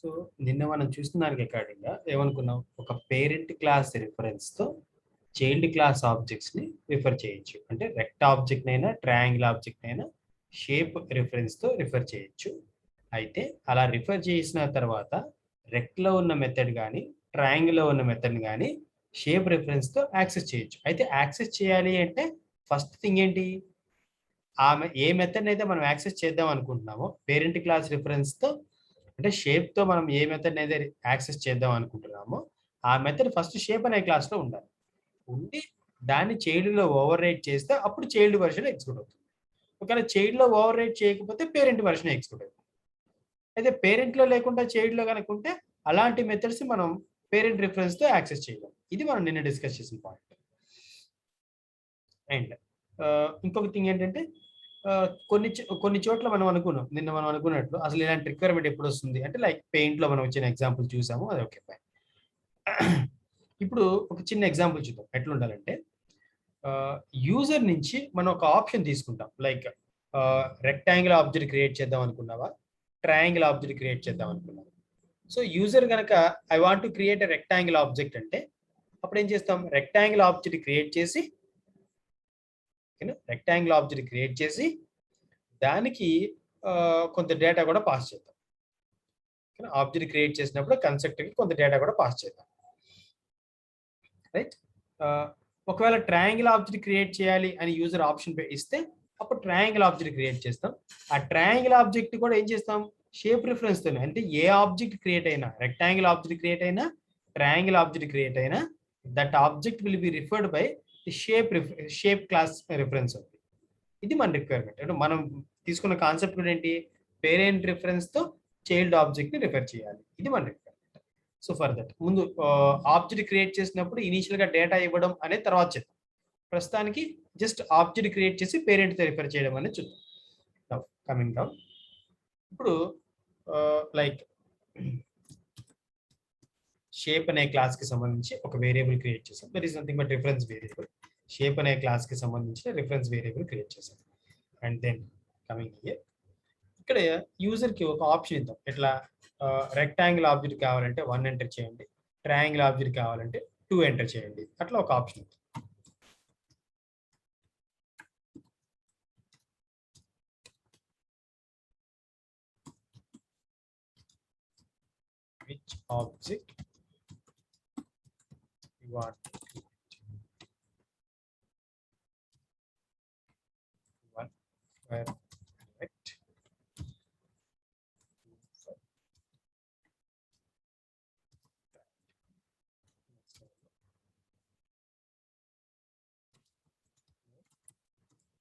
So నిన్న మనం చూసిన దానికి అకార్డింగ్గా ఏమనుకున్నాం, ఒక పేరెంట్ క్లాస్ రిఫరెన్స్తో చైల్డ్ క్లాస్ ఆబ్జెక్ట్స్ని రిఫర్ చేయొచ్చు. అంటే రెక్ట్ ఆబ్జెక్ట్ అయినా ట్రయాంగిల్ ఆబ్జెక్ట్ అయినా షేప్ రిఫరెన్స్తో రిఫర్ చేయొచ్చు. అయితే అలా రిఫర్ చేసిన తర్వాత రెక్ట్లో ఉన్న మెథడ్ కానీ ట్రయాంగిల్లో ఉన్న మెథడ్ కానీ షేప్ రిఫరెన్స్తో యాక్సెస్ చేయొచ్చు. అయితే యాక్సెస్ చేయాలి అంటే ఫస్ట్ థింగ్ ఏంటి, ఏ మెథడ్ అయితే మనం యాక్సెస్ చేద్దాం అనుకుంటున్నామో పేరెంట్ క్లాస్ రిఫరెన్స్తో అంటే షేప్తో మనం ఏ మెథడ్ అయితే యాక్సెస్ చేద్దాం అనుకుంటున్నామో ఆ మెథడ్ ఫస్ట్ షేప్ అనే క్లాస్లో ఉండాలి. ఉండి దాన్ని చైల్డ్లో ఓవర్ రైట్ చేస్తే అప్పుడు చైల్డ్ వర్షన్ ఎగ్జిక్యూట్ అవుతుంది. ఒకవేళ చైల్డ్లో ఓవర్ రైట్ చేయకపోతే పేరెంట్ వర్షన్ ఎగ్జిక్యూట్ అవుతుంది. అయితే పేరెంట్లో లేకుండా చైల్డ్లో కనుక ఉంటే అలాంటి మెథడ్స్ మనం పేరెంట్ రిఫరెన్స్తో యాక్సెస్ చేయలేం. ఇది మనం నిన్న డిస్కస్ చేసిన పాయింట్. అండ్ ఇంకొక థింగ్ ఏంటంటే కొన్ని చోట్ల మనం అనుకున్నాం, నిన్న మనం అనుకున్నట్లు అసలు ఇలాంటి రిక్వైర్మెంట్ ఎప్పుడు వస్తుంది అంటే లైక్ పెయింట్లో మనం వచ్చిన ఎగ్జాంపుల్ చూసాము, అది ఓకే ఫైన్. ఇప్పుడు ఒక చిన్న ఎగ్జాంపుల్ చూద్దాం ఎట్లా ఉండాలంటే, యూజర్ నుంచి మనం ఒక ఆప్షన్ తీసుకుంటాం. లైక్ రెక్టాంగిల్ ఆబ్జెక్ట్ క్రియేట్ చేద్దాం అనుకున్నావా, ట్రయాంగిల్ ఆబ్జెక్ట్ క్రియేట్ చేద్దాం అనుకున్నావా. సో యూజర్ కనుక I want to create a rectangle object అంటే అప్పుడు ఏం చేస్తాం, రెక్టాంగిల్ ఆబ్జెక్ట్ క్రియేట్ చేసి రెక్టాంగిల్ ఆబ్జెక్ట్ క్రియేట్ చేసి దానికి కొంత డేటా కూడా పాస్ చేద్దాం. ఆబ్జెక్ట్ క్రియేట్ చేసినప్పుడు కన్స్ట్రక్టర్కి కొంత డేటా కూడా పాస్ చేద్దాం, రైట్. ఒకవేళ ట్రయాంగిల్ ఆబ్జెక్ట్ క్రియేట్ చేయాలి అని యూజర్ ఆప్షన్ ఇస్తే అప్పుడు ట్రయాంగిల్ ఆబ్జెక్ట్ క్రియేట్ చేస్తాం. ఆ ట్రయాంగిల్ ఆబ్జెక్ట్ కూడా ఏం చేస్తాం, షేప్ రిఫరెన్స్ తోనే. అంటే ఏ ఆబ్జెక్ట్ క్రియేట్ అయినా, రెక్టాంగిల్ ఆబ్జెక్ట్ క్రియేట్ అయినా ట్రయాంగిల్ ఆబ్జెక్ట్ క్రియేట్ అయినా that object will be referred by the shape class reference అవుతుంది. ఇది మన రిక్వైర్మెంట్. అంటే మనం తీసుకున్న కాన్సెప్ట్ కూడా ఏంటి, పేరెంట్ రిఫరెన్స్ తో చైల్డ్ ఆబ్జెక్ట్ ని రిఫర్ చేయాలి. ఇది మన రిక్వైర్మెంట్. సో ఫర్ దట్ ముందు ఆబ్జెక్ట్ క్రియేట్ చేసినప్పుడు ఇనీషియల్ గా డేటా ఇవ్వడం అనేది తర్వాత చేద్దాం. ప్రస్తుతానికి జస్ట్ ఆబ్జెక్ట్ క్రియేట్ చేసి పేరెంట్ తో రిఫర్ చేయడం అనేది చూద్దాం. కమింగ్ డౌన్, ఇప్పుడు లైక్ షేప్ అనే క్లాస్ కి సంబంధించి ఒక వేరియబుల్ క్రియేట్ చేసాం. That is nothing but reference variable. Shape అనే క్లాస్ కి సంబంధించిన రిఫరెన్స్ వేరియబుల్ క్రియేట్ చేసాం. అండ్ దెన్ కమింగ్ హియర్, ఇక్కడ యూజర్ కి ఒక ఆప్షన్ ఇద్దాం. ఎట్లా, రెక్టాంగిల్ ఆబ్జెక్ట్ కావాలంటే 1 ఎంటర్ చేయండి, ట్రయాంగిల్ ఆబ్జెక్ట్ కావాలంటే 2 ఎంటర్ చేయండి, అట్లా ఒక ఆప్షన్ ఇద్దాం. Which object you want to create? One where correct.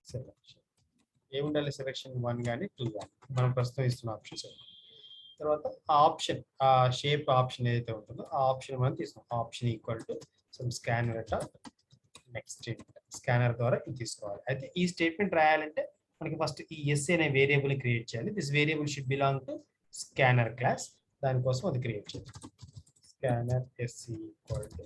Selection ఏముండాలి, సెలక్షన్ 1 కానీ 2 కానీ మనం ప్రస్తుతం ఇస్తున్న ఆప్షన్స్. తర్వాత ఆ ఆప్షన్, ఆ షేప్ ఆప్షన్ ఏదైతే ఉంటుందో ఆ ఆప్షన్ మనం తీసుకున్నాం. Option equal to some scanner అట నెక్స్ట్ స్టేట్మెంట్, స్కానర్ ద్వారా ఇది తీసుకోవాలి. అయితే ఈ స్టేట్మెంట్ రాయాలంటే మనకి ఫస్ట్ ఈ ఎస్ అనే వేరియబుల్ క్రియేట్ చేయాలి. This variable should belong to scanner class. దానికోసం అది క్రియేట్ చేయాలి. స్కానర్ ఎస్ ఈక్వల్ టు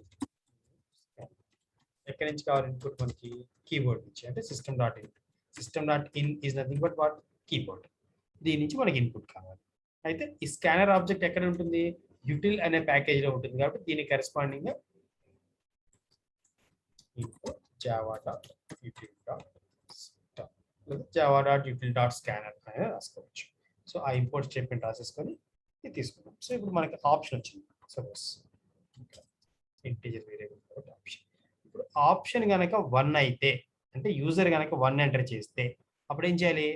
ఎక్కడి నుంచి కావాలి ఇన్పుట్, మనకి కీబోర్డ్ నుంచి, అంటే system dot in. System dot in is nothing but what, keyboard. దీని నుంచి మనకి ఇన్పుట్ కావాలి. అయితే ఈ స్కానర్ ఆబ్జెక్ట్ ఎక్కడ ఉంటుంది, యూటిల్ అనే ప్యాకేజ్ లో ఉంటుంది. కాబట్టి దీనికి కరెస్పాండింగ్ గా ఇన్పుట్ java.util.scanner అనేది రాసుకోవచ్చు. సో ఆ ఇంపోర్ట్ స్టేట్మెంట్ రాసేసుకొని ఇది తీసుకున్నాం. సో ఇప్పుడు మనకి ఆప్షన్ వచ్చింది. Suppose integer variable option. ఇప్పుడు ఆప్షన్ కనుక 1 అయితే, అంటే యూజర్ కనుక 1 ఎంటర్ చేస్తే అప్పుడు ఏం చేయాలి,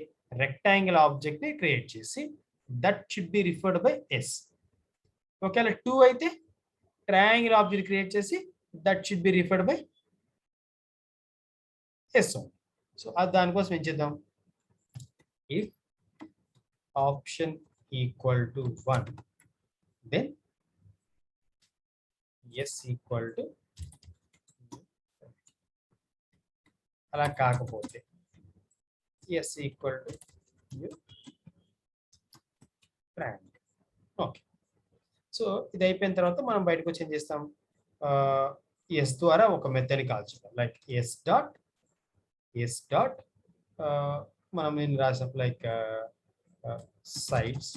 రెక్టాంగిల్ ఆబ్జెక్ట్ ని క్రియేట్ చేసి that should be referred by S. ఒకవేళ 2 అయితే ట్రయాంగిల్ ఆబ్జెక్ట్ క్రియేట్ చేసి that should be referred by S. So అది దానికోసం ఏం చేద్దాం, if option equal to 1 then S equal to, అలా కాకపోతే S equal to triangle. Okay. So ఇది అయిపోయిన తర్వాత మనం బయటకు వచ్చి ఏం చేస్తాం, ఎస్ ద్వారా ఒక మెథడ్ కాల్ చేద్దాం. లైక్ ఎస్ డాట్ మనం నేను రాసాం like sides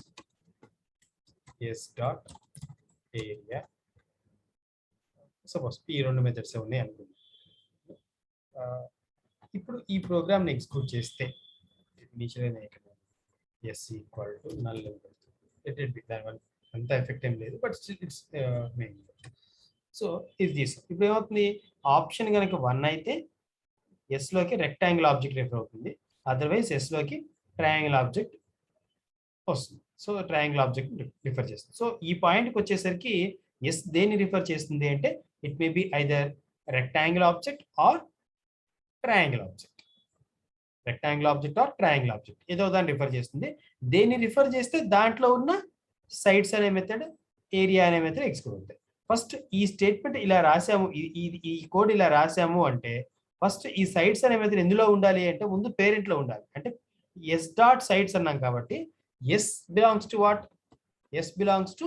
S dot area. Suppose ఈ రెండు మెథడ్స్ ఉన్నాయి అనుకుందాం. ఇప్పుడు ఈ ప్రోగ్రామ్ని ఎగ్జిక్యూట్ చేస్తే ఇనిషియల్గా ఎస్ ఈక్వల్ టు నల్ దానివల్ల అంత ఎఫెక్ట్ ఏం లేదు, but still it's main. So ఇది తీసుకో. ఇప్పుడు ఏమవుతుంది, ఆప్షన్ కనుక 1 అయితే ఎస్లోకి రెక్టాంగిల్ ఆబ్జెక్ట్ రిఫర్ అవుతుంది, అదర్వైజ్ ఎస్లోకి ట్రయాంగిల్ ఆబ్జెక్ట్ వస్తుంది. సో ట్రయాంగిల్ ఆబ్జెక్ట్ రిఫర్ చేస్తుంది. సో ఈ పాయింట్కి వచ్చేసరికి ఎస్ దేన్ని రిఫర్ చేస్తుంది అంటే it may be either rectangle object or triangle object. Rectangle object or triangle object ఏదో దాన్ని రిఫర్ చేస్తుంది. దేన్ని రిఫర్ చేస్తే దాంట్లో ఉన్న సైడ్స్ అనే మెథడ్, ఏరియా అనే మెథడ్ ఎగ్జిక్యూట్ అవుతాయి. ఫస్ట్ ఈ స్టేట్మెంట్ ఇలా రాసాము, ఈ కోడ్ ఇలా రాసాము అంటే ఫస్ట్ ఈ సైడ్స్ అనే మెథడ్ ఎందులో ఉండాలి అంటే ముందు పేరెంట్ లో ఉండాలి. అంటే ఎస్ డాట్ సైడ్స్ అన్నాం కాబట్టి S belongs to what, S belongs to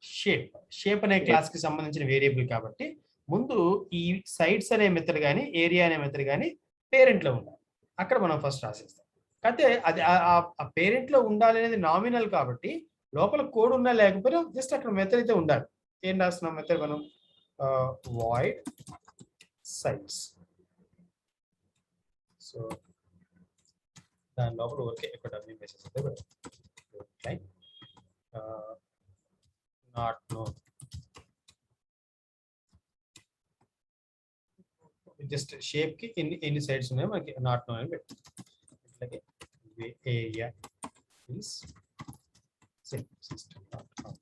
shape. Shape అనే క్లాస్ కి సంబంధించిన వేరియబుల్ కాబట్టి ముందు ఈ సైడ్స్ అనే మెథడ్ కానీ ఏరియా అనే మెథడ్ కానీ పేరెంట్ లో ఉండాలి. అక్కడ మనం ఫస్ట్ రాసేస్తాం. అయితే అది ఆ పేరెంట్ లో ఉండాలి అనేది నామినల్ కాబట్టి లోపల కోడ్ ఉన్నా లేకపోయినా జస్ట్ అక్కడ మెథడ్ అయితే ఉండాలి. ఏం రాస్తున్నాం మెథడ్ మనం, వాయిడ్ సైడ్స్. సో దాని లోపల ఊరికే ఇక్కడ డబ్ల్యూ మెసేజ్ అయితే నాట్ నోన్, జస్ట్ షేప్ కి ఎన్ని సైడ్స్ ఉన్నాయో మనకి నాట్ నోన్ అని పెట్టాం. అట్లాగే area is system.com.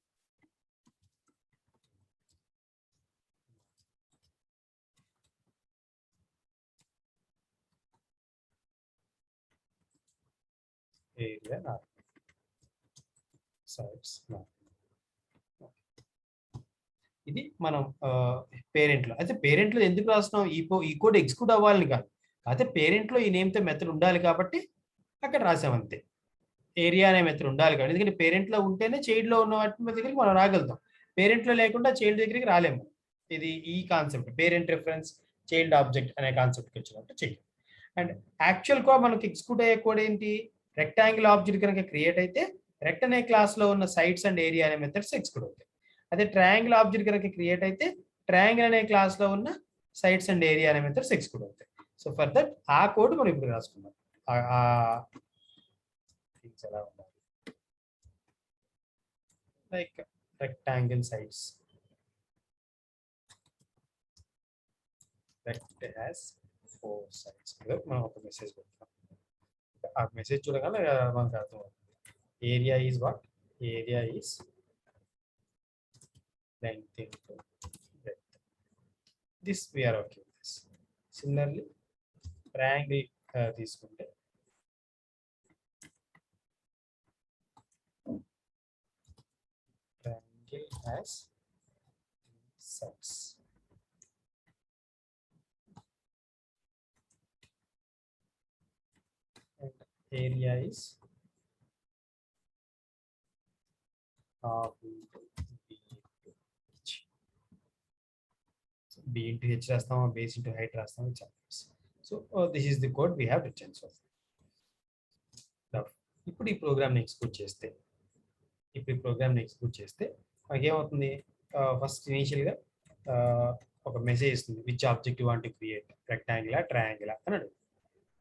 Area not sides not. ఇది మనం పేరెంట్ లో. అయితే పేరెంట్ లో ఎందుకు రాస్తున్నాం, ఈ కోడ్ ఎగ్జిక్యూట్ అవ్వాలని కాదు, అయితే పేరెంట్ లో ఈ నేమ్తో మెథడ్ ఉండాలి కాబట్టి అక్కడ రాసాం అంతే. ఏరియా అనే మెథడ్ ఉండాలి కాబట్టి, ఎందుకంటే పేరెంట్ లో ఉంటేనే చైల్డ్ లో ఉన్న వాటి దగ్గరికి మనం రాగలుగుతాం. పేరెంట్ లో లేకుండా చైల్డ్ దగ్గరికి రాలేము. ఇది ఈ concept parent reference child object అనే కాన్సెప్ట్కి వచ్చినట్టు చేయాలి. అండ్ యాక్చువల్ కోడ్ మనకి ఎగ్జిక్యూట్ అయ్యే కోడ్ ఏంటి, రెక్టాంగిల్ ఆబ్జెక్ట్ కనుక క్రియేట్ అయితే రెక్ట్ అనే క్లాస్ లో ఉన్న సైడ్స్ అండ్ ఏరియా అనే మెథడ్స్ ఎగ్జిక్యూట్ అవుతాయి. అదే ట్రయాంగిల్ ఆబ్జెక్ట్ కనుక క్రియేట్ అయితే ట్రయాంగిల్ అనే క్లాస్ లో ఉన్న సైడ్స్ అండ్ ఏరియా అనే మెథడ్స్ ఎగ్జిక్యూట్ అవుతాయి. సో ఫర్ దట్ ఆ కోడ్ మనం ఇప్పుడు రాసుకున్నాం. ఎలా ఉండాలి, like rectangle sides, రెక్ట్ has 4 sides. మనం ఒక మెసేజ్ పెడతాం. ఆ మెసేజ్ చూడగానే మనకు అర్థమవుతుంది. Area is what, area is length into breadth. This we are okay with this. Similarly, triangle తీసుకుంటే triangle has sides. And area is half into b into h రాస్తాము, base into height రాస్తాము. So this is the code we have return. So ఇప్పుడు ఈ ప్రోగ్రామ్ని execute చేస్తే మనకి ఏమవుతుంది, first ఇనీషియల్గా ఒక మెసేజ్ ఇస్తుంది, which object you want to create, రెక్టాంగిలా ట్రయాంగిలా అని అడుగు.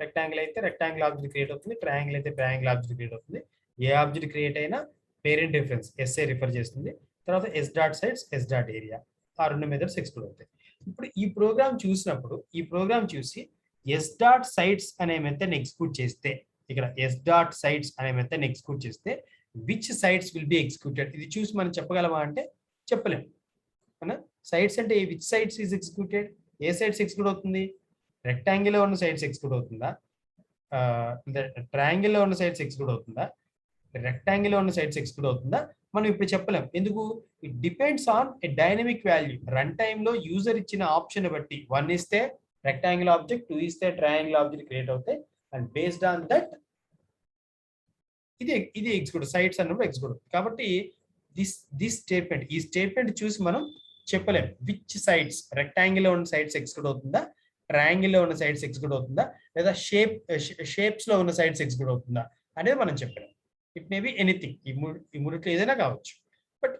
రెక్టాంగిల్ అయితే రెక్టాంగిల్ ఆబ్జెక్ట్ క్రియేట్ అవుతుంది, ట్రయాంగిల్ అయితే ట్రయాంగిల్ ఆబ్జెక్ట్ క్రియేట్ అవుతుంది. ఏ ఆబ్జెక్ట్ క్రియేట్ అయినా పేరెంట్ రిఫరెన్స్ ఎస్ఏ రిఫర్ చేస్తుంది, తర్వాత S dot sides, S dot area, ఆ రెండు మెథడ్స్ ఎగ్జిక్యూట్ అవుతాయి. ఇప్పుడు ఈ ప్రోగ్రామ్ చూసినప్పుడు ఈ ప్రోగ్రామ్ చూసి ఎస్ డాట్ సైడ్స్ అనే మెథడ్ ఎగ్జిక్యూట్ చేస్తే, ఇక్కడ ఎస్ డాట్ సైడ్స్ అనే మెథడ్ ఎగ్జిక్యూట్ చేస్తే which sides will be executed, ఇది చూసి మనం చెప్పగలమా అంటే చెప్పలేము. అవునా, సైడ్స్ అంటే which sides is executed, A sides execute అవుతుంది, రెక్టాంగిల్ లో ఉన్న సైడ్స్ ఎగ్జిక్యూట్ అవుతుందా, ట్రయాంగిల్ లో ఉన్న సైడ్స్ ఎగ్జిక్యూట్ అవుతుందా, రెక్టాంగిల్ లో ఉన్న సైడ్స్ ఎగ్జిక్యూట్ అవుతుందా, మనం ఇప్పుడు చెప్పలేం. ఎందుకు, it depends on a dynamic value. Run time లో యూజర్ ఇచ్చిన ఆప్షన్ బట్టి 1 ఇస్తే రెక్టాంగిల్ ఆబ్జెక్ట్, 2 ఇస్తే ట్రయాంగిల్ ఆబ్జెక్ట్ క్రియేట్ అవుతాయి. అండ్ బేస్డ్ ఆన్ దట్ ఇది ఎగ్జిక్యూట్, సైడ్స్ అన్నప్పుడు ఎగ్జిక్యూట్ అవుతుంది. కాబట్టి దిస్ స్టేట్మెంట్, ఈ స్టేట్మెంట్ చూసి మనం చెప్పలేం విచ్ సైడ్స్, రెక్టాంగిల్ లో ఉన్న సైడ్స్ ఎగ్జిక్యూట్ అవుతుందా, ట్రయాంగిల్ లో ఉన్న సైడ్స్ ఎగ్జిక్యూట్ అవుతుందా, లేదా షేప్స్ లో ఉన్న సైడ్స్ ఎగ్జిక్యూట్ అవుతుందా అనేది మనం చెప్పలేం. ఇట్ మే బి ఎనీథింగ్, ఈ మూడిట్లో ఏదైనా కావచ్చు. బట్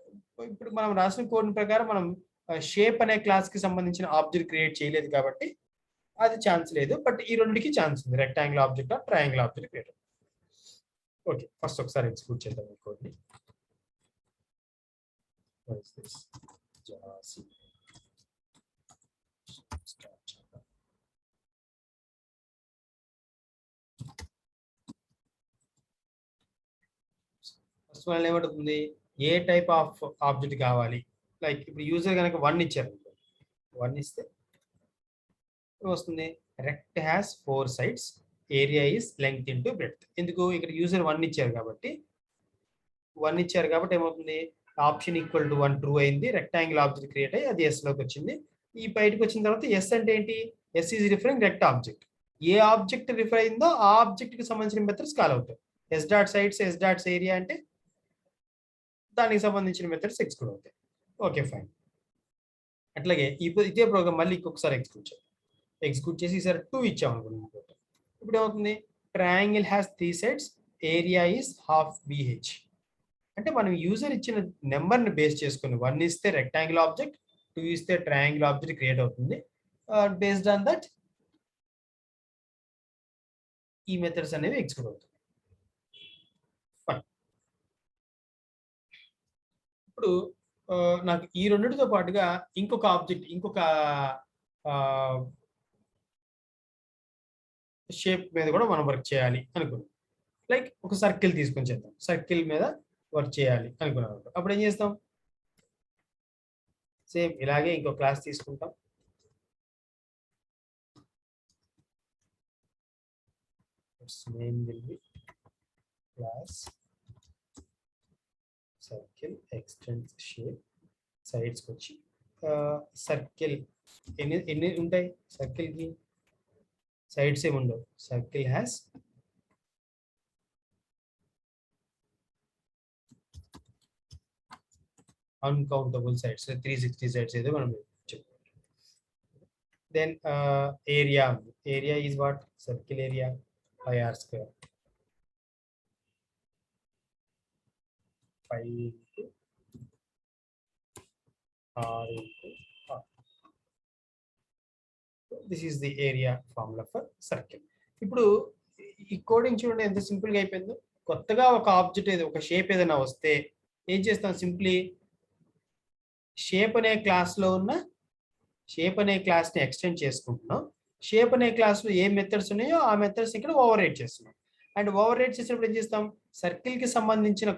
ఇప్పుడు మనం రాసిన కోడ్ ప్రకారం మనం షేప్ అనే క్లాస్ కి సంబంధించిన ఆబ్జెక్ట్ క్రియేట్ చేయలేదు కాబట్టి అది ఛాన్స్ లేదు. బట్ ఈ రెండుకి ఛాన్స్ ఉంది, rectangle object triangle object create. Okay, first ఒకసారి ఎగ్జిక్యూట్ చేద్దాం ఈ కోడ్ ని. ఫస్ట్ వన్ ఏమంటుంది, ఏ టైప్ ఆఫ్ ఆబ్జెక్ట్ కావాలి. లైక్ ఇప్పుడు యూజర్ కనుక 1 ఇచ్చారు, 1 ఇస్తే వస్తుంది rect has 4 sides, area is length into breadth. ఎందుకు, ఇక్కడ యూజర్ 1 ఇచ్చారు కాబట్టి ఏమవుతుంది, ఆప్షన్ ఈక్వల్ టు 1 ట్రూ అయింది, రెక్టాంగిల్ ఆబ్జెక్ట్ క్రియేట్ అయ్యి అది ఎస్ లోకి వచ్చింది. ఈ బయటకు వచ్చిన తర్వాత ఎస్ అంటే ఏంటి, S is referring rect object. ఏ ఆబ్జెక్ట్ రిఫర్ అయిందో ఆ ఆబ్జెక్ట్ కి సంబంధించిన మెథడ్స్ కాల్ అవుతాయి. S dot sides, S dots area అంటే దానికి సంబంధించిన మెథడ్స్ ఎగ్జిక్యూట్ అవుతాయి. Okay fine. అట్లాగే ఇదే ప్రోగ్రామ్ మళ్ళీ ఇంకొకసారి ఎగ్జిక్యూట్ చేసి ఈసారి 2 ఇచ్చాం అనుకున్నాం. ఇప్పుడు ఏమవుతుంది, triangle has 3 sides, area is half BH. అంటే మనం యూజర్ ఇచ్చిన నెంబర్ ని బేస్ చేసుకుని 1 ఇస్తే రెక్టాంగిల్ ఆబ్జెక్ట్, 2 ఇస్తే ట్రయాంగిల్ ఆబ్జెక్ట్ క్రియేట్ అవుతుంది. బేస్డ్ ఆన్ దట్ ఈ మెథడ్స్ అనేవి ఎగ్జిక్యూట్ అవుతాయి. ఇప్పుడు నాకు ఈ రెండింటితో పాటుగా ఇంకొక ఆబ్జెక్ట్, ఇంకొక షేప్ మీద కూడా మనం వర్క్ చేయాలి అనుకున్నాం. లైక్ ఒక సర్కిల్ తీసుకొని చేద్దాం, సర్కిల్ మీద వర్క్ చేయాలి అనుకున్నాం. అప్పుడు ఏం చేస్తాం, సేమ్ ఇలాగే ఇంకో క్లాస్ తీసుకుంటాం. Name will be class circle extends shape. సైడ్స్కి వచ్చి సర్కిల్ ఎన్ని ఉంటాయి, సర్కిల్కి సైడ్స్ ఏమి ఉండవు. Circle has uncountable sides, 360 sides ఏదో మనం చెప్పుకుంటాం. Then area is what, circle area πr², 5 into r into r. This is the area formula for circle. ఇప్పుడు ఈ కోడింగ్ చూడండి ఎంత సింపుల్ గా అయిపోయిందో. కొత్తగా ఒక ఆబ్జెక్ట్ ఏదో, ఒక షేప్ ఏదైనా వస్తే ఏం చేస్తాం, సింప్లీ షేప్ అనే క్లాస్ లో ఉన్న షేప్ అనే క్లాస్ ని ఎక్స్టెండ్ చేసుకుంటున్నాం. షేప్ అనే క్లాస్ లో ఏ మెథడ్స్ ఉన్నాయో ఆ మెథడ్స్ ఇక్కడ ఓవర్ రైట్ చేస్తున్నాం. అండ్ ఓవర్ రైట్ చేసినప్పుడు ఏం చేస్తాం, సర్కిల్ కి సంబంధించిన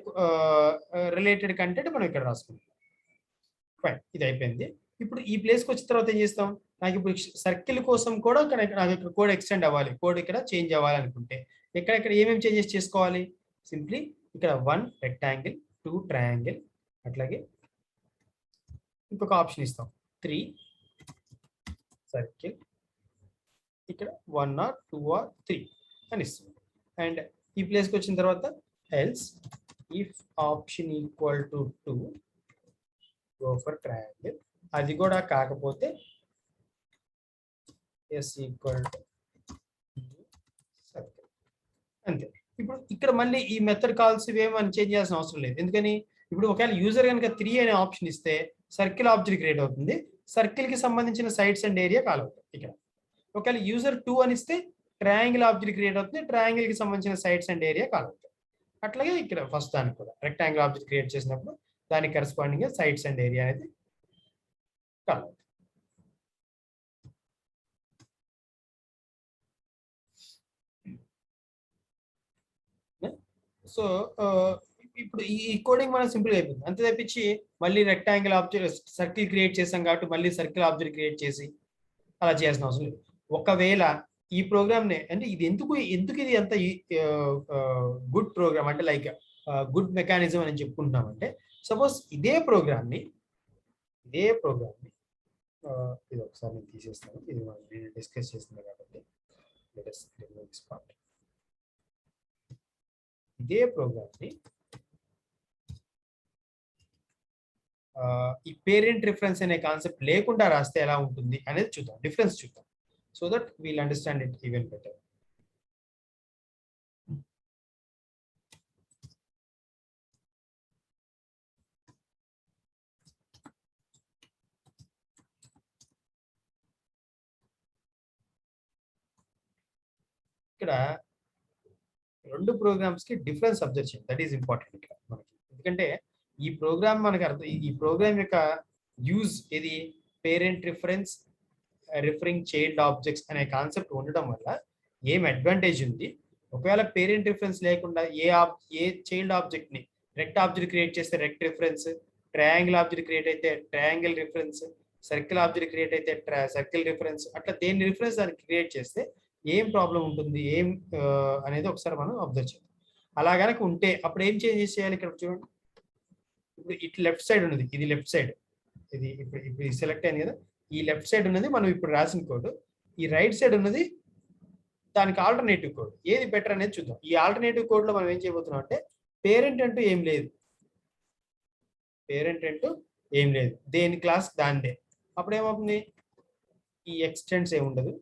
రిలేటెడ్ కంటెంట్ మనం ఇక్కడ రాసుకుంటాం. ఫైన్, ఇది అయిపోయింది. ఇప్పుడు ఈ ప్లేస్కి వచ్చిన తర్వాత ఏం చేస్తాం, నాకు ఇప్పుడు సర్కిల్ కోసం కూడా నాకు ఇక్కడ కోడ్ ఎక్స్టెండ్ అవ్వాలి, కోడ్ ఇక్కడ చేంజ్ అవ్వాలి అనుకుంటే ఇక్కడ ఏమేమి చేంజెస్ చేసుకోవాలి, సింప్లీ ఇక్కడ 1 రెక్టాంగిల్, 2 ట్రయాంగిల్, అట్లాగే ఇంకొక ఆప్షన్ ఇస్తాం 3 సర్కిల్, ఇక్కడ 1 or 2 or 3 అని ఇస్తాం. అండ్ ఈ ప్లేస్కి వచ్చిన తర్వాత else if option equal to 2 go for triangle, అది కూడా కాకపోతే ఎస్ ఈక్వల్ టు సర్కిల్, అంతే. ఇప్పుడు ఇక్కడ మళ్ళీ ఈ మెథడ్ కాల్స్ ఏమని చేంజ్ చేయాల్సిన అవసరం లేదు. ఎందుకని, ఇప్పుడు ఒకవేళ యూజర్ కనుక 3 అనే ఆప్షన్ ఇస్తే సర్కిల్ ఆబ్జెక్ట్ క్రియేట్ అవుతుంది, సర్కిల్ కి సంబంధించిన సైడ్స్ అండ్ ఏరియా కాల్ అవుతాయి ఇక్కడ. ఒకవేళ యూజర్ 2 అని ఇస్తే ట్రయాంగిల్ ఆబ్జెక్ట్ క్రియేట్ అవుతుంది, ట్రయాంగిల్ కి సంబంధించిన సైడ్స్ అండ్ ఏరియా కాల్ అవుతాయి. అట్లాగే ఇక్కడ ఫస్ట్ దానికి కూడా రెక్టాంగిల్ ఆబ్జెక్ట్ క్రియేట్ చేసినప్పుడు దానికి కరెస్పాండింగ్ సైడ్స్ అండ్ ఏరియా అనేది కాల్ అవుతుంది. సో ఇప్పుడు ఈ కోడింగ్ మనం సింపుల్ అయిపోయింది. అంతే తప్పించి మళ్ళీ రెక్టాంగిల్ ఆబ్జెక్ట్ సర్కిల్ క్రియేట్ చేసాం కాబట్టి మళ్ళీ సర్కిల్ ఆబ్జెక్ట్ క్రియేట్ చేసి అలా చేయాల్సిన అవసరం లేదు. ఒకవేళ ఈ ప్రోగ్రామ్ ని, అంటే ఇది ఎందుకు ఇది అంత గుడ్ ప్రోగ్రామ్ అంటే లైక్ గుడ్ మెకానిజం అని చెప్పుకుంటున్నామంటే, సపోజ్ ఇదే ప్రోగ్రామ్ ని ఇది ఒకసారి నేను తీసేస్తాను, ఇది నేను డిస్కస్ చేస్తున్నాను కాబట్టి ఇదే ప్రోగ్రామ్ ని ఈ పేరెంట్ రిఫరెన్స్ అనే కాన్సెప్ట్ లేకుండా రాస్తే ఎలా ఉంటుంది అనేది చూద్దాం, డిఫరెన్స్ చూద్దాం, so that we'll understand it even better. ఇక్కడ 2 ప్రోగ్రామ్స్ కి డిఫరెన్స్ అబ్జర్వ్ చేయండి. దట్ ఈస్ ఇంపార్టెంట్ ఇక్కడ మనకి. ఎందుకంటే ఈ ప్రోగ్రామ్ మనకు అర్థం, ఈ ప్రోగ్రామ్ యొక్క యూజ్ ఇది parent reference referring child objects అనే కాన్సెప్ట్ ఉండడం వల్ల ఏం అడ్వాంటేజ్ ఉంది, ఒకవేళ పేరెంట్ రిఫరెన్స్ లేకుండా ఏ చైల్డ్ ఆబ్జెక్ట్ ని రెక్ట్ ఆబ్జెక్ట్ క్రియేట్ చేస్తే రెక్ట్ రిఫరెన్స్, ట్రయాంగిల్ ఆబ్జెక్ట్ క్రియేట్ అయితే triangle reference, circle object create అయితే సర్కిల్ రిఫరెన్స్, అట్లా దేని రిఫరెన్స్ దానికి క్రియేట్ చేస్తే ఏం ప్రాబ్లం ఉంటుంది, ఏం అనేది ఒకసారి మనం అబ్జర్వ్ చేద్దాం. అలా కనుక ఉంటే అప్పుడు ఏం చేంజెస్ చేయాలి ఇక్కడ చూడండి. ఇప్పుడు ఇటు లెఫ్ట్ సైడ్ ఉన్నది, ఇది లెఫ్ట్ సైడ్, ఇది ఇప్పుడు సెలెక్ట్ అయింది కదా, ఈ లెఫ్ట్ సైడ్ ఉన్నది మనం ఇప్పుడు రాసిన కోడ్, ఈ రైట్ సైడ్ ఉన్నది దానికి ఆల్టర్నేటివ్ కోడ్. ఏది బెటర్ అనేది చూద్దాం. ఈ ఆల్టర్నేటివ్ కోడ్ లో మనం ఏం చేయబోతున్నాం అంటే పేరెంట్ అంటూ ఏం లేదు, పేరెంట్ అంటూ ఏం లేదు, దేని క్లాస్ దానిదే. అప్పుడు ఏమవుతుంది, ఈ ఎక్స్టెండ్స్ ఏమి ఉండదు,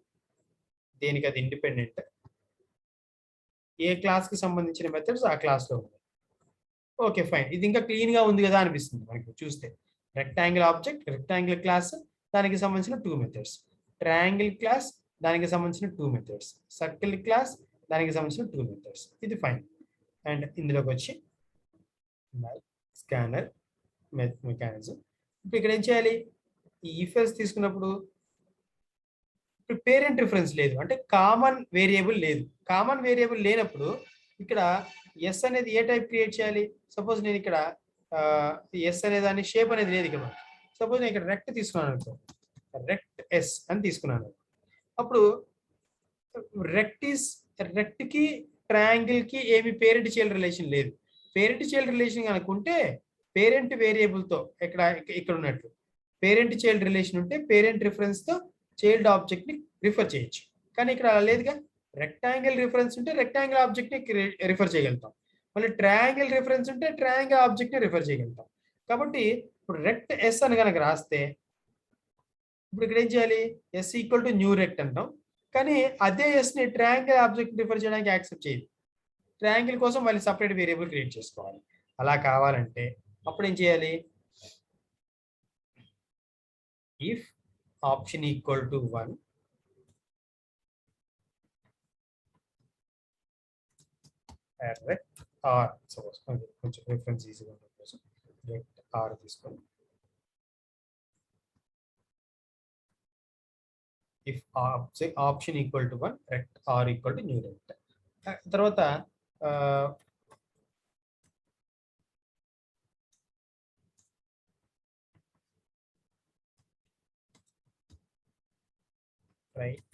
దేనికి అది ఇండిపెండెంట్, ఏ క్లాస్ కి సంబంధించిన మెథడ్స్ ఆ క్లాస్ లో ఉంది. ఓకే ఫైన్, ఇది ఇంకా క్లీన్ గా ఉంది కదా అనిపిస్తుంది మనకి చూస్తే. రెక్టాంగిల్ ఆబ్జెక్ట్, రెక్టాంగిల్ క్లాస్, దానికి సంబంధించిన 2 మెథడ్స్, ట్రయాంగిల్ క్లాస్, దానికి సంబంధించిన 2 మెథడ్స్, సర్కిల్ క్లాస్, దానికి సంబంధించిన 2 మెథడ్స్. ఇది ఫైన్. అండ్ ఇందులోకి వచ్చి స్కానర్ మెకానిజం. ఇప్పుడు ఇక్కడ ఏం చేయాలి, ఈ ఇఫ్ ఎల్స్ తీసుకున్నప్పుడు ఇప్పుడు పేరెంట్ రిఫరెన్స్ లేదు, అంటే కామన్ వేరియబుల్ లేదు. కామన్ వేరియబుల్ లేనప్పుడు ఇక్కడ ఎస్ అనేది ఏ టైప్ క్రియేట్ చేయాలి. సపోజ్ నేను ఇక్కడ ఎస్ అనే దాని షేప్ అనేది లేదు ఇక్కడ. సపోజ్ నేను ఇక్కడ రెక్ట్ తీసుకున్నాను అనుకో, రెక్ట్ ఎస్ అని తీసుకున్నాను. అప్పుడు రెక్ట్ కి ట్రయాంగిల్ కి ఏమి పేరెంట్ చైల్డ్ రిలేషన్ లేదు. పేరెంట్ చైల్డ్ రిలేషన్ అనుకుంటే పేరెంట్ వేరియబుల్ తో ఇక్కడ ఉన్నట్లు పేరెంట్ చైల్డ్ రిలేషన్ ఉంటే పేరెంట్ రిఫరెన్స్ తో చైల్డ్ ఆబ్జెక్ట్ ని రిఫర్ చేయొచ్చు. కానీ ఇక్కడ అలా లేదుగా, రెక్టాంగిల్ రిఫరెన్స్ ఉంటే రెక్టాంగిల్ ఆబ్జెక్ట్ ని రిఫర్ చేయగలుగుతాం, మళ్ళీ ట్రయాంగిల్ రిఫరెన్స్ ఉంటే ట్రయాంగిల్ ఆబ్జెక్ట్ ని రిఫర్ చేయగలుగుతాం. కాబట్టి ఇప్పుడు రెక్ట్ ఎస్ అని కనుక రాస్తే ఇప్పుడు ఇక్కడ ఏం చేయాలి, ఎస్ ఈక్వల్ టు న్యూ రెక్ట్ అంటాం. కానీ అదే ఎస్ ని ట్రయాంగిల్ ఆబ్జెక్ట్ రిఫర్ చేయడానికి యాక్సెప్ట్ చేయదు. ట్రయాంగిల్ కోసం మళ్ళీ సపరేట్ వేరియబుల్ క్రియేట్ చేసుకోవాలి. అలా కావాలంటే అప్పుడు ఏం చేయాలి, if option equal to 1 rect R, suppose కొంచెం రిఫరెన్స్ ఈజీగా ఉండడం కోసం రెక్ట్ ఆర్ తీసుకోండి. If option equal to 1 rect R equal to new rect. తర్వాత రైట్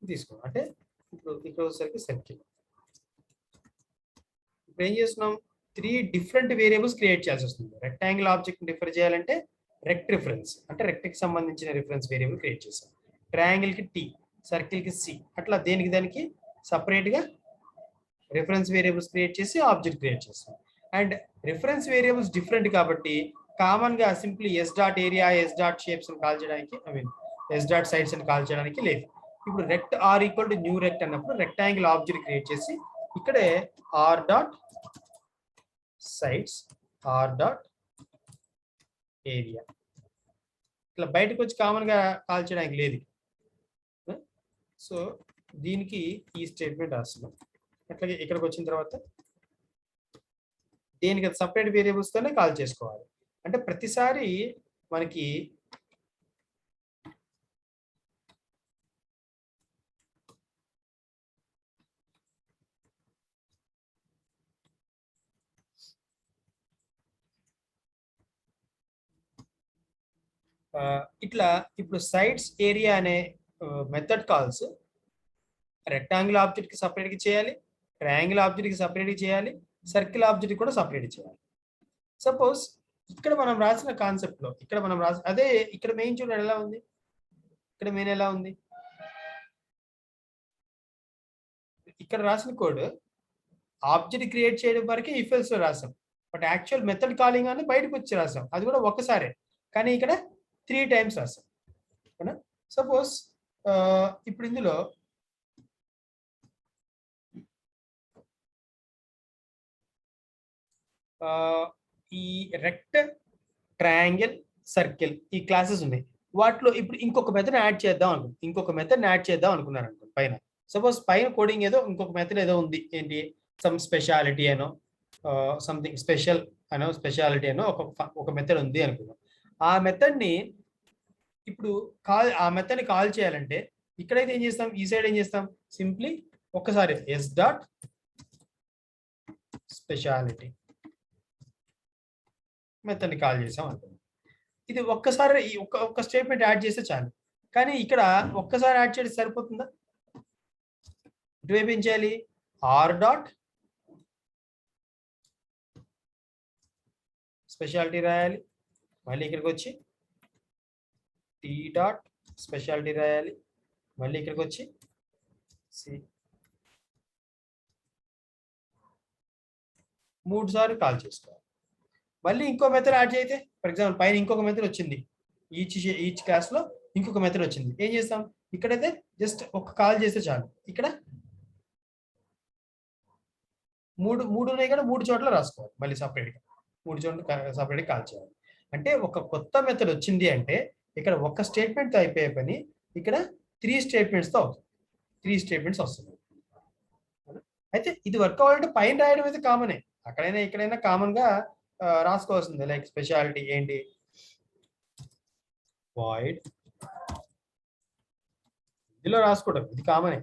తీసుకో, అంటే ఇప్పుడు ఇక్కడ వచ్చేసరికి సర్కిల్. ఇప్పుడు ఏం చేస్తున్నాం, 3 డిఫరెంట్ వేరియబుల్స్ క్రియేట్ చేయాల్సి వస్తుంది. రెక్టాంగిల్ ఆబ్జెక్ట్ రిఫర్ చేయాలంటే రెక్ట్ రిఫరెన్స్, అంటే రెక్ట్ కి సంబంధించిన రిఫరెన్స్ వేరియబుల్ క్రియేట్ చేసాం. ట్రయాంగిల్ కి టీ, సర్కిల్ కి సి, అట్లా దేనికి దానికి సపరేట్ గా రిఫరెన్స్ వేరియబుల్స్ క్రియేట్ చేసి ఆబ్జెక్ట్ క్రియేట్ చేస్తాం. అండ్ రిఫరెన్స్ వేరియబుల్స్ డిఫరెంట్ కాబట్టి కామన్ గా simply yes dot area, S dot shapes call చేయడానికి, ఎస్ డాట్ సైడ్స్ అని కాల్ చేయడానికి లేదు. ఇప్పుడు రెక్ట్ ఆర్ ఈక్వల్ టు న్యూ రెక్ట్ అన్నప్పుడు రెక్టాంగిల్ ఆబ్జెక్ట్ క్రియేట్ చేసి ఇక్కడే are dot sides, are dot area, ఇట్లా బయటకు వచ్చి కామన్ గా కాల్ చేయడానికి లేదు. సో దీనికి ఈ స్టేట్మెంట్ రాస్తున్నాం. అట్లాగే ఇక్కడికి వచ్చిన తర్వాత దేనికి సపరేట్ వేరియబుల్స్ తోనే కాల్ చేసుకోవాలి. అంటే ప్రతిసారి మనకి ఇట్లా ఇప్పుడు సైడ్స్ ఏరియా అనే మెథడ్ కాల్స్ రెక్టాంగిల్ ఆబ్జెక్ట్ కి సపరేట్ గా చేయాలి, ట్రయాంగిల్ ఆబ్జెక్ట్ కి సపరేట్ గా చేయాలి, సర్కిల్ ఆబ్జెక్ట్ కూడా సపరేట్ చేయాలి. సపోజ్ ఇక్కడ మనం రాసిన కాన్సెప్ట్ లో ఇక్కడ మనం అదే ఇక్కడ మెయిన్ చూడండి ఎలా ఉంది, ఇక్కడ మెయిన్ ఎలా ఉంది, ఇక్కడ రాసిన కోడ్ ఆబ్జెక్ట్ క్రియేట్ చేయడం వరకే ఇఫ్ ఎల్స్ లో రాసాం. బట్ యాక్చువల్ మెథడ్ కాలింగ్ అని బయటకు వచ్చి రాసాం, అది కూడా ఒక్కసారే. కానీ ఇక్కడ 3 టైమ్స్ రాసాం. సపోజ్ ఇప్పుడు ఇందులో ఈ రెక్ట్, ట్రయాంగిల్, సర్కిల్ ఈ క్లాసెస్ ఉన్నాయి. వాటిలో ఇప్పుడు ఇంకొక మెథడ్ యాడ్ చేద్దాం అనుకున్నారు అనుకోండి. పైన సపోజ్ పైన కోడింగ్ ఏదో ఇంకొక మెథడ్ ఏదో ఉంది, ఏంటి సమ్ స్పెషాలిటీ అనో సంథింగ్ స్పెషల్ అనో స్పెషాలిటీ అనో ఒక మెథడ్ ఉంది అనుకుందాం. ఆ మెథడ్ని ఇప్పుడు ఆ మెథడ్ని కాల్ చేయాలంటే ఇక్కడైతే ఏం చేస్తాం, ఈ సైడ్ ఏం చేస్తాం, సింప్లీ ఒక్కసారి ఎస్ డాట్ స్పెషాలిటీ మెథడ్ని కాల్ చేసాం అనుకుందాం. ఇది ఒక్కసారి ఒక్క స్టేట్మెంట్ యాడ్ చేస్తే చాలు. కానీ ఇక్కడ ఒక్కసారి యాడ్ చేయడం సరిపోతుందా? ఇటువైపు ఏం చేయాలి, ఆర్ డాట్ స్పెషాలిటీ రాయాలి, మళ్ళీ ఇక్కడికి వచ్చి టీ డాట్ స్పెషాలిటీ రాయాలి, మళ్ళీ ఇక్కడికి వచ్చి సి 3 సార్లు కాల్ చేసుకోవాలి. మళ్ళీ ఇంకో మెథడ్ యాడ్ చేస్తే, ఫర్ ఎగ్జాంపుల్ పైన ఇంకొక మెథడ్ వచ్చింది, ఈచ్ క్లాస్ లో ఇంకొక మెథడ్ వచ్చింది, ఏం చేస్తాం, ఇక్కడైతే జస్ట్ ఒక కాల్ చేస్తే చాలు. ఇక్కడ మూడు ఉన్నాయి కదా, 3 చోట్ల రాసుకోవాలి, మళ్ళీ సపరేట్గా 3 చోట్ల సపరేట్గా కాల్ చేయాలి. అంటే ఒక కొత్త మెథడ్ వచ్చింది అంటే ఇక్కడ ఒక స్టేట్మెంట్తో అయిపోయే పని ఇక్కడ 3 స్టేట్మెంట్స్తో అవుతుంది, 3 స్టేట్మెంట్స్ వస్తుంది. అయితే ఇది వర్క్ అవ్వాలంటే పైన రాయడం అయితే కామనే, అక్కడైనా ఇక్కడైనా కామన్ గా రాసుకోవాల్సిందే. లైక్ స్పెషాలిటీ ఏంటి, వాయిడ్ ఇందులో రాసుకోవడం ఇది కామనే.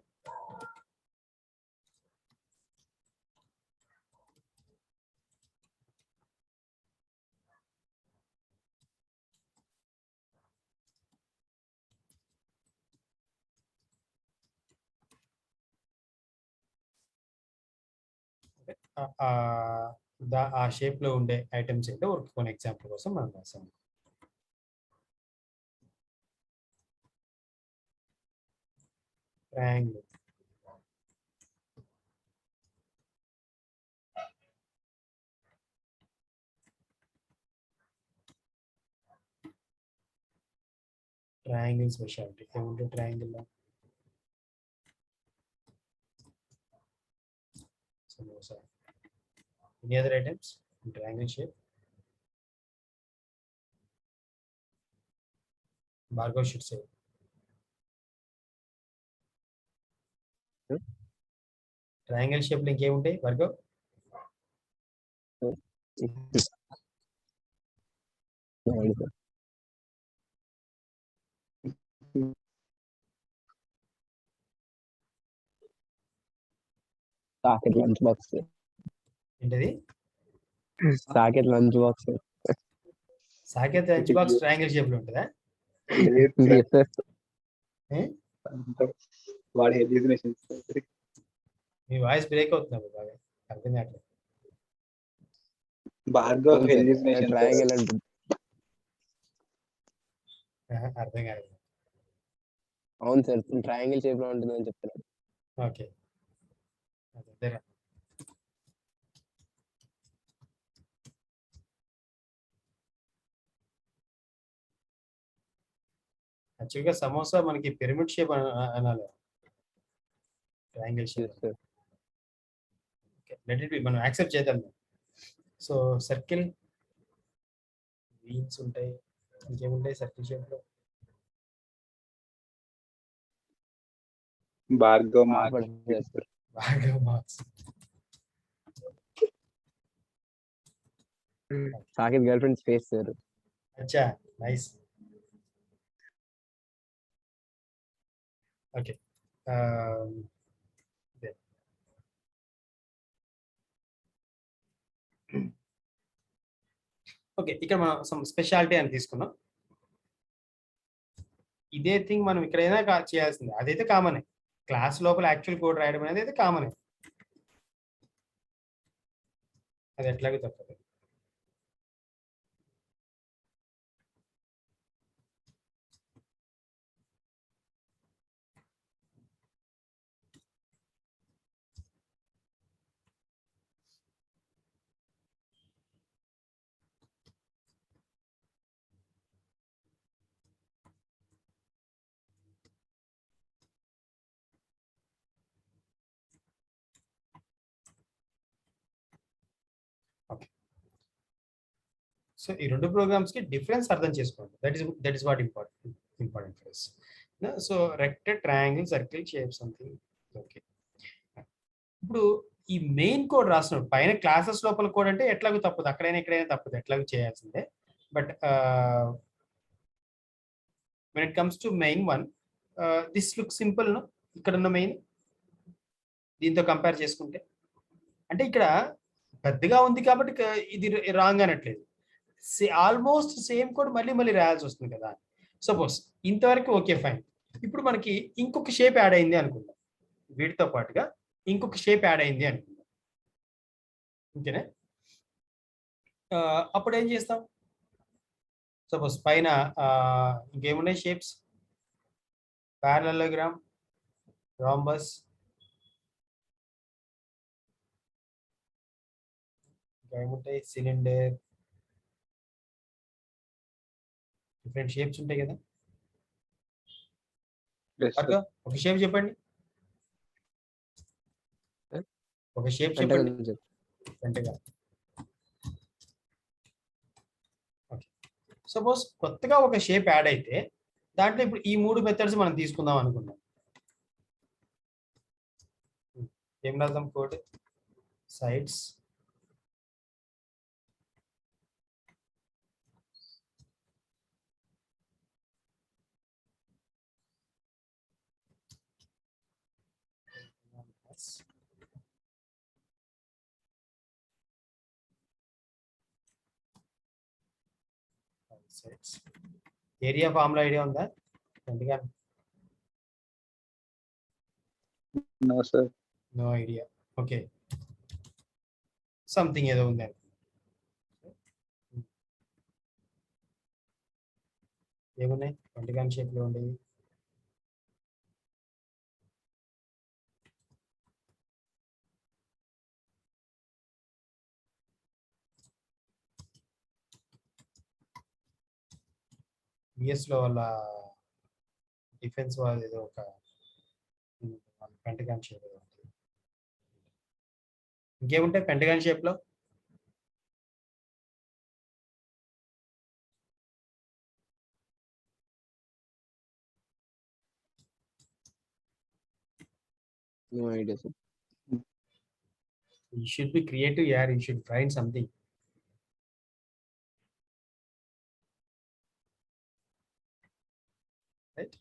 ఆ షేప్ లో ఉండే ఐటమ్స్ అయితే కొన్ని ఎగ్జాంపుల్ కోసం మనం రాసాం. ట్రయాంగిల్, ట్రయాంగిల్ స్పెషాలిటీ ఏముంటే ట్రయాంగిల్ లో samosa. Any other items in triangle shape? Bhargav should say. Triangle shape లో ఇంకేముంటాయి భార్గవ్? Socket lunch box. ఏంటది? Socket lunch box. Socket lunch box triangle shape లో ఉంటుందా? వాడి హెల్యూసినేషన్స్. మీ వాయిస్ బ్రేక్ అవుతుంది బాగా, అర్థం కావట్లేదు. భార్గవ్ హెల్యూసినేషన్స్ ట్రయాంగిల్ అంటుంది. అర్థం కాలేదు. అవును సార్, ట్రయాంగిల్ షేప్ లో ఉంటుంది అని చెప్తున్నాను. ఓకే, అదేరా. యాక్చువల్గా సమోసా మనకి పిరమిడ్ షేప్ అనాలి, triangle shape. Let it be, మనం యాక్సెప్ట్ చేద్దాం. సో సర్కిల్, వీన్స్ ఉంటాయి, ఇంకేముంటాయి సర్కిల్ షేప్ లో? Bhargav marks. Socket girlfriend space sir. అచ్చా, నైస్. ఓకే, ఓకే, ఇక్కడ మనం సమ్ స్పెషాలిటీ అని తీసుకున్నాం. ఇదే థింగ్ మనం ఇక్కడైనా చేయాల్సిందే, అదైతే కామనే. క్లాస్ లోపల యాక్చువల్ కోడ్ రాయడం అనేది అయితే కామనే, అది ఎట్లాగో తప్పదు. సో ఈ రెండు ప్రోగ్రామ్స్ కి డిఫరెన్స్ అర్థం చేసుకోండి. That is what important for us. So rect, triangle, circle, shape something. Okay, ఇప్పుడు ఈ మెయిన్ కోడ్ రాసినప్పుడు పైన క్లాసెస్ లోపల కోడ్ అంటే ఎట్లాగో తప్పదు, అక్కడైనా ఎక్కడైనా తప్పదు, ఎట్లాగో చేయాల్సిందే. But when it comes to main one, this looks simple, no? ఇక్కడ ఉన్న మెయిన్ దీంతో కంపేర్ చేసుకుంటే అంటే ఇక్కడ పెద్దగా ఉంది కాబట్టి ఇది రాంగ్ అనట్లేదు. ఆల్మోస్ట్ సేమ్ కోడ్ మళ్ళీ మళ్ళీ రాయాల్సి వస్తుంది కదా. సపోజ్ ఇంతవరకు ఓకే ఫైన్. ఇప్పుడు మనకి ఇంకొక షేప్ యాడ్ అయింది అనుకుందాం, వీటితో పాటుగా ఇంకొక షేప్ యాడ్ అయింది అనుకుందాం. ఓకేనా? అప్పుడు ఏం చేస్తాం? సపోజ్ పైన ఇంకేమున్నాయి షేప్స్? పారలలోగ్రామ్, రాంబస్, ఏముంటాయి, సిలిండర్, డిఫరెంట్ షేప్స్ ఉంటాయి కదా. ఒక షేప్ చెప్పండి, ఒక షేప్ చెప్పండి. పెంటగాన్. ఓకే, సపోజ్ కొత్తగా ఒక షేప్ యాడ్ అయితే దాంట్లో ఇప్పుడు ఈ మూడు మెథడ్స్ మనం తీసుకుందాం అనుకున్నాం. ఏం రాద్దాం code? Sides, area formula idea ఉందా? Pentagon? No, sir. No idea. Okay, something ఏదో ఉంది. ఏమున్నాయి పెంటగాన్ షేప్ లో ఉండేవి? బిఎస్ లో వాళ్ళ డిఫెన్స్ వాళ్ళు ఏదో ఒక పెంటగాన్ షేప్. ఇంకేముంటాయి పెంటగాన్ షేప్ లో? No idea, sir. You should be creative, yeah. You should find something. Right?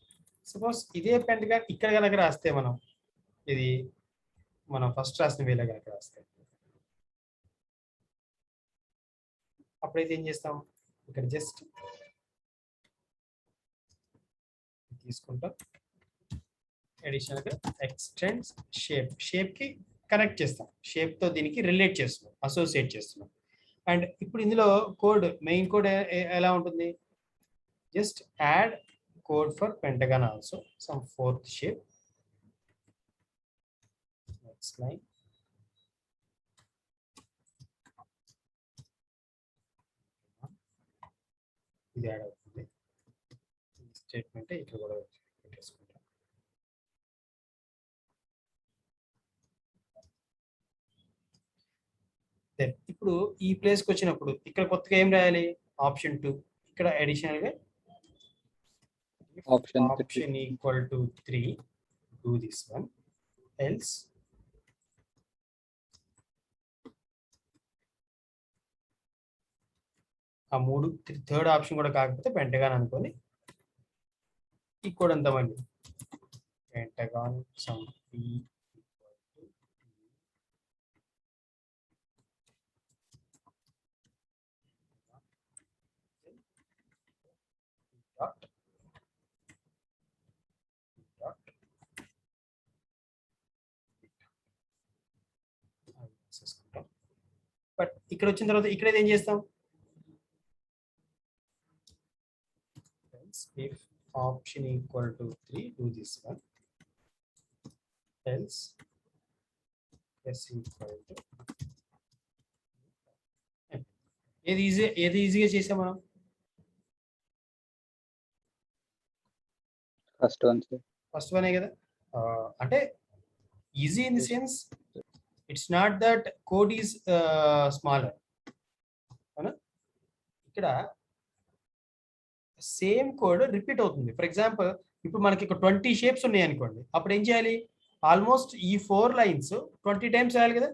Suppose ఇదే పెంటగాన్ ఇక్కడ కనుక రాస్తే మనం, ఇది మనం ఫస్ట్ రాసిన వేళ కనుక రాస్తే అప్పుడైతే ఏం చేస్తాం? ఇక్కడ జస్ట్ తీసుకుంటాం, అడిషనల్ గా ఎక్స్టెండ్స్ షేప్, షేప్ కి కనెక్ట్ చేస్తాం, షేప్ తో దీనికి రిలేట్ చేస్తున్నాం, అసోసియేట్ చేస్తున్నాం. అండ్ ఇప్పుడు ఇందులో కోడ్, మెయిన్ కోడ్ ఎలా ఉంటుంది? Just add code for pentagon also, some fourth shape. Next line, ఇది యాడ్ అవుతుంది. స్టేట్మెంట్ ఇక్కడ కూడా పెట్టేసుకుంటాం. ఇప్పుడు ఈ ప్లేస్ కి వచ్చినప్పుడు ఇక్కడ కొత్తగా ఏం రాయాలి? ఆప్షన్ 2. ఇక్కడ అడిషనల్ గా option equal to 3, do this one, else ఆ మూడు, థర్డ్ ఆప్షన్ కూడా కాకపోతే పెంటగాన్ అనుకొని ఈ కోడ్ అంతా మళ్ళీ pentagon some p dot but ఇక్కడ వచ్చిన తర్వాత ఇక్కడ ఏం చేస్తాం? if option equal to 3, do this one, else s equal to ఏది ఈజీగా చేసాం మనం? ఫస్ట్ వనే కదా. అంటే easy in the sense it's not that code is smaller. అవునా? ఇక్కడ సేమ్ కోడ్ రిపీట్ అవుతుంది. ఫర్ ఎగ్జాంపుల్ ఇప్పుడు మనకి ఇక్కడ 20 షేప్స్ ఉన్నాయి అనుకోండి, అప్పుడు ఏం చేయాలి? ఆల్మోస్ట్ ఈ 4 లైన్స్ 20 టైమ్స్ రాయాలి కదా.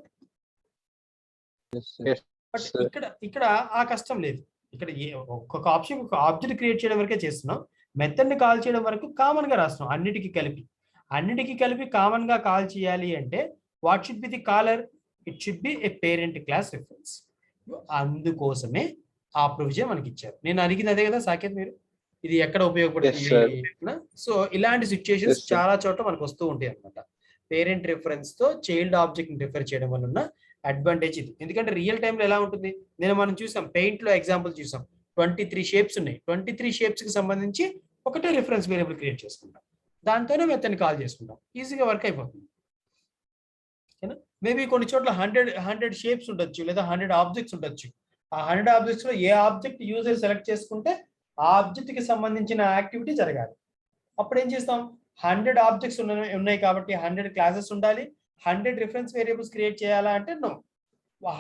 బట్ ఇక్కడ ఆ కష్టం లేదు. ఇక్కడ ఒక్కొక్క ఆప్షన్ ఒక ఆబ్జెక్ట్ క్రియేట్ చేయడం వరకే చేస్తున్నాం. మెథడ్ ని కాల్ చేయడం వరకు కామన్ గా రాస్తున్నాం. అన్నిటికీ కలిపి కామన్ గా కాల్ చేయాలి అంటే what should be the caller? It should be a parent class reference. అందుకోసమే ఆ ప్రొవిజన్ మనకి ఇచ్చారు. నేను అడిగింది అదే కదా సాకేత్, మీరు ఇది ఎక్కడ ఉపయోగపడుతుంది? సో ఇలాంటి సిచ్యుయేషన్స్ చాలా చోట్ల మనకు వస్తూ ఉంటాయి అనమాట. పేరెంట్ రిఫరెన్స్ తో చైల్డ్ ఆబ్జెక్ట్ ని రిఫర్ చేయడం వల్ల ఉన్న అడ్వాంటేజ్ ఇది. ఎందుకంటే రియల్ టైంలో ఎలా ఉంటుంది, మనం చూసాం పెయింట్ లో ఎగ్జాంపుల్ చూసాం. 23 షేప్స్ ఉన్నాయి. 23 షేప్స్ కి సంబంధించి ఒకటే రిఫరెన్స్ వేరియబుల్ క్రియేట్ చేసుకుంటాం. దాంతోనే మెథడ్ కాల్ చేసుకుంటాం. ఈజీగా వర్క్ అయిపోతుంది. ఓకేనా? మేబీ కొన్ని చోట్ల 100 షేప్స్ ఉండొచ్చు, లేదా 100 ఆబ్జెక్ట్స్ ఉండొచ్చు. ఆ 100 ఆబ్జెక్ట్స్ లో ఏ ఆబ్జెక్ట్ యూజర్ సెలెక్ట్ చేసుకుంటే ఆ ఆబ్జెక్ట్ కి సంబంధించిన యాక్టివిటీ జరగాలి. అప్పుడు ఏం చేస్తాం? 100 ఆబ్జెక్ట్స్ ఉన్నాయి కాబట్టి 100 క్లాసెస్ ఉండాలి. 100 రిఫరెన్స్ వేరియబుల్స్ క్రియేట్ చేయాలా అంటే నో.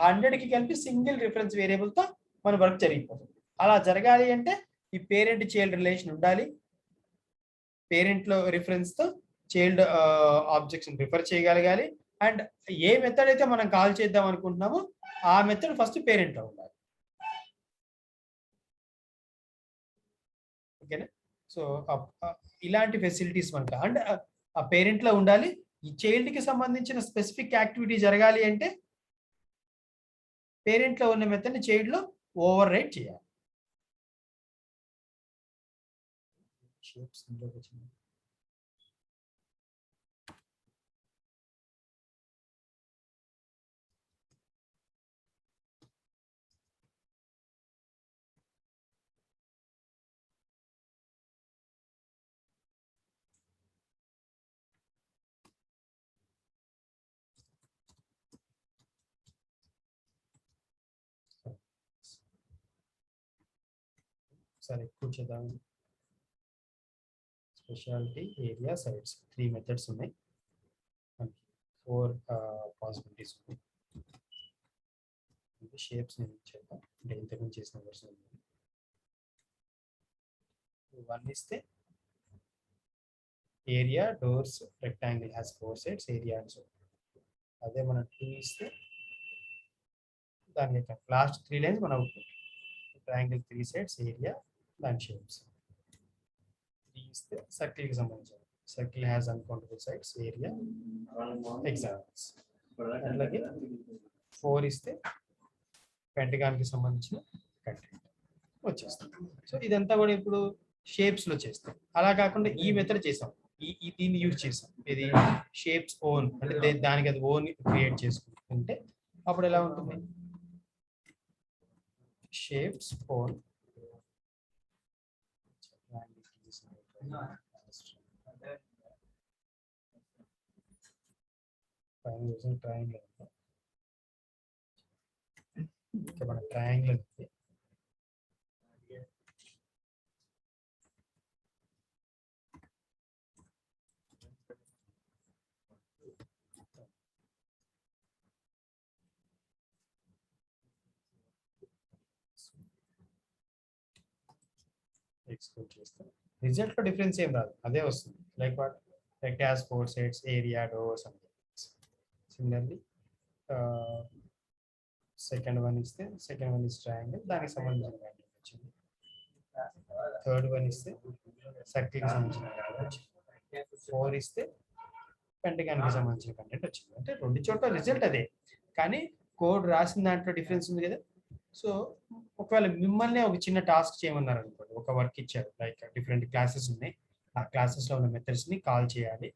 100కి కలిపి సింగిల్ రిఫరెన్స్ వేరియబుల్ తో మన వర్క్ జరిగిపోతుంది. అలా జరగాలి అంటే ఈ పేరెంట్ చైల్డ్ రిలేషన్ ఉండాలి. పేరెంట్ లో రిఫరెన్స్ తో చైల్డ్ ఆబ్జెక్ట్స్ రిఫర్ చేయగలగాలి. అండ్ ఏ మెథడ్ అయితే మనం కాల్ చేద్దాం అనుకుంటున్నామో ఆ మెథడ్ ఫస్ట్ పేరెంట్ లో ఉండాలి. ఓకేనా? సో ఇలాంటి ఫెసిలిటీస్ మనకు అండ్ ఆ పేరెంట్ లో ఉండాలి. ఈ చైల్డ్ కి సంబంధించిన స్పెసిఫిక్ యాక్టివిటీ జరగాలి అంటే పేరెంట్ లో ఉన్న మెథడ్ ని చైల్డ్ లో ఓవర్ రైట్ చేయాలి. సరే ఎక్కువ చేద్దాం. స్పెషాలిటీ, ఏరియా, సైడ్స్ 3 మెథడ్స్ ఉన్నాయి. 4 పాసిబిలిటీస్ ఉన్నాయి. షేప్స్ నేను చేద్దాం అంటే ఇంతకుముందు చేసిన వర్షన్ 1 ఇస్తే area, doors, rectangle has 4 sides, area and so. అదే మనం 2 ఇస్తే దాని యొక్క లాస్ట్ 3 లైన్స్ మన అవుట్పుట్. ట్రయాంగిల్ 3 సైడ్స్, ఏరియా, దాని షేప్స్. 3 ఇస్తే సర్కిల్ కి సంబంధించి circle has uncountable sides, area, examples. అలాగే 4 ఇస్తే పెంటగాన్ కి సంబంధించిన కంటెంట్ వచ్చేస్తుంది. సో ఇదంతా కూడా ఇప్పుడు షేప్స్ లో చేస్తాం. అలా కాకుండా ఈ మెథడ్ చేసాం, దీన్ని యూజ్ చేసాం. ఇది షేప్స్ ఓన్ అంటే దానికి అది ఓన్ క్రియేట్ చేసుకుంటే అప్పుడు ఎలా ఉంటుంది? Shapes own triangle. మన ట్రయాంగిల్ ఎక్స్పోర్ట్ చేస్తాం. రిజల్ట్ లో డిఫరెన్స్ ఏం రాదు, అదే వస్తుంది. Like what rect has 4 sides, area, doors and similarly second one ఇస్తే సెకండ్ వన్ ఇస్ ట్రయాంగిల్, దానికి సంబంధించిన కంటెంట్ వచ్చింది. థర్డ్ వన్ ఇస్తే సర్కిల్ కి సంబంధించిన కంటెంట్ వచ్చింది. 4 ఇస్తే పెంటగాన్ కి సంబంధించిన కంటెంట్ వచ్చింది. అంటే 2 చోట్ల రిజల్ట్ అదే, కానీ కోడ్ రాసిన దాంట్లో డిఫరెన్స్ ఉంది కదా. సో ఒకవేళ మిమ్మల్ని ఒక చిన్న టాస్క్ చేయమన్నారు అనుకోండి, ఒక వర్క్ ఇచ్చారు, లైక్ డిఫరెంట్ క్లాసెస్ ఉన్నాయి, ఆ క్లాసెస్ లో ఉన్న మెథడ్స్ ని కాల్ చేయాలి.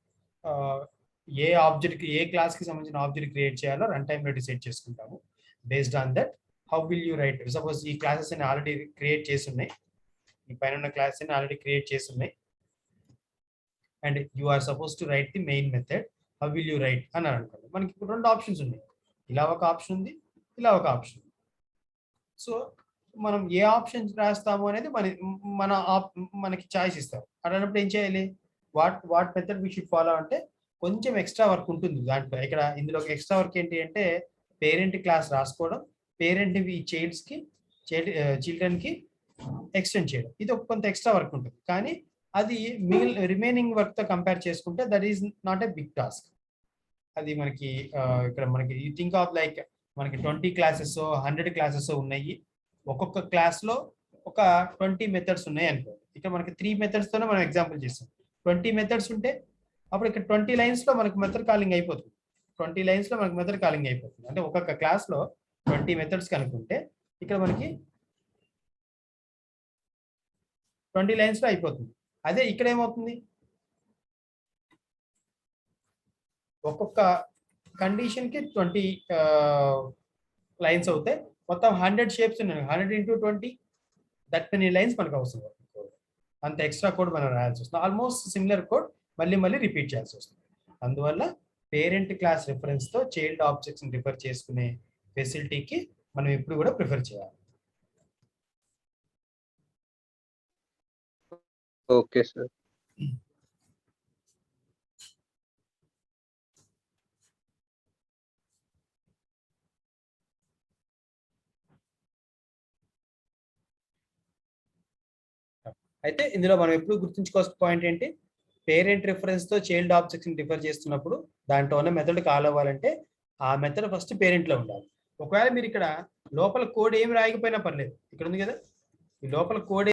ఏ ఆబ్జెక్ట్ ఏ క్లాస్ కి సంబంధించిన ఆబ్జెక్ట్ క్రియేట్ చేయాలో రన్ టైమ్ లో డిసైడ్ చేసుకుంటాము. Based on that how will you right. Suppose ఈ క్లాసెస్ అని ఆల్రెడీ క్రియేట్ చేసి ఉన్నాయి, ఈ పైన ఉన్న క్లాసెస్ అని ఆల్రెడీ క్రియేట్ చేసి ఉన్నాయి, and you are suppose to write the main method. How will you write అని అనుకోండి. మనకి ఇప్పుడు 2 ఆప్షన్స్ ఉన్నాయి, ఇలా ఒక ఆప్షన్ ఉంది, ఇలా ఒక ఆప్షన్ ఉంది. సో మనం ఏ ఆప్షన్ రాస్తాము అనేది మనకి చాయిస్ ఇస్తారు. అన్నప్పుడు ఏం చేయాలి? What method we should follow అంటే కొంచెం ఎక్స్ట్రా వర్క్ ఉంటుంది దాంట్లో. ఇక్కడ ఇందులో ఎక్స్ట్రా వర్క్ ఏంటి అంటే పేరెంట్ క్లాస్ రాసుకోవడం, పేరెంట్ ఈ చైల్డ్స్ కి చిల్డ్రన్ కి ఎక్స్టెండ్ చేయడం. ఇది ఒక కొంత ఎక్స్ట్రా వర్క్ ఉంటుంది, కానీ అది రిమైనింగ్ వర్క్ తో కంపేర్ చేసుకుంటే that is not a big task. అది మనకి ఇక్కడ మనకి యూ థింక్ ఆఫ్ లైక్ మనకి 20 క్లాసెస్ 100 క్లాసెస్ ఉన్నాయి, ఒక్కొక్క క్లాస్ లో ఒక 20 మెథడ్స్ ఉన్నాయి అనుకో. ఇక్కడ మనకి 3 మెథడ్స్ తోనే మనం ఎగ్జాంపుల్ చేస్తాం. 20 మెథడ్స్ ఉంటే అప్పుడు ఇక్కడ 20 లైన్స్ లో మనకి మెథడ్ కాలింగ్ అయిపోతుంది. 20 లైన్స్ లో మనకి మెథడ్ కాలింగ్ అయిపోతుంది. అంటే ఒక్కొక్క క్లాస్ లో 20 మెథడ్స్ కనుక్కుంటే ఇక్కడ మనకి 20 లైన్స్ లో అయిపోతుంది. అదే ఇక్కడ ఏమవుతుంది, ఒక్కొక్క కండిషన్ కి 20 లైన్స్ అవుతాయి. మొత్తం 100 షేప్స్ ఉన్నాయి. 100 into 20 దట్ మెనీ లైన్స్ మనకు అవసరం. అంత ఎక్స్ట్రా కోడ్ మనం రాయాల్సి వస్తుంది. ఆల్మోస్ట్ సిమిలర్ కోడ్ మళ్ళీ మళ్ళీ రిపీట్ చేయాల్సి వస్తుంది. అందువల్ల పేరెంట్ క్లాస్ రిఫరెన్స్ తో చైల్డ్ ఆబ్జెక్ట్స్ రిఫర్ చేసుకునే ఫెసిలిటీకి మనం ఎప్పుడు కూడా ప్రిఫర్ చేయాలి. Okay sir. అయితే ఇందులో మనం ఎప్పుడు గుర్తుంచుకోవాల్సిన పాయింట్ ఏంటి, పేరెంట్ రిఫరెన్స్ తో చైల్డ్ ఆబ్జెక్ట్స్ రిఫర్ చేస్తున్నప్పుడు దాంట్లో ఉన్న మెథడ్ కాల్ అవ్వాలంటే ఆ మెథడ్ ఫస్ట్ పేరెంట్ లో ఉండాలి. ఒకవేళ మీరు ఇక్కడ లోపల కోడ్ ఏమి రాయకపోయినా పర్లేదు, ఇక్కడ ఉంది కదా ఈ లోపల కోడ్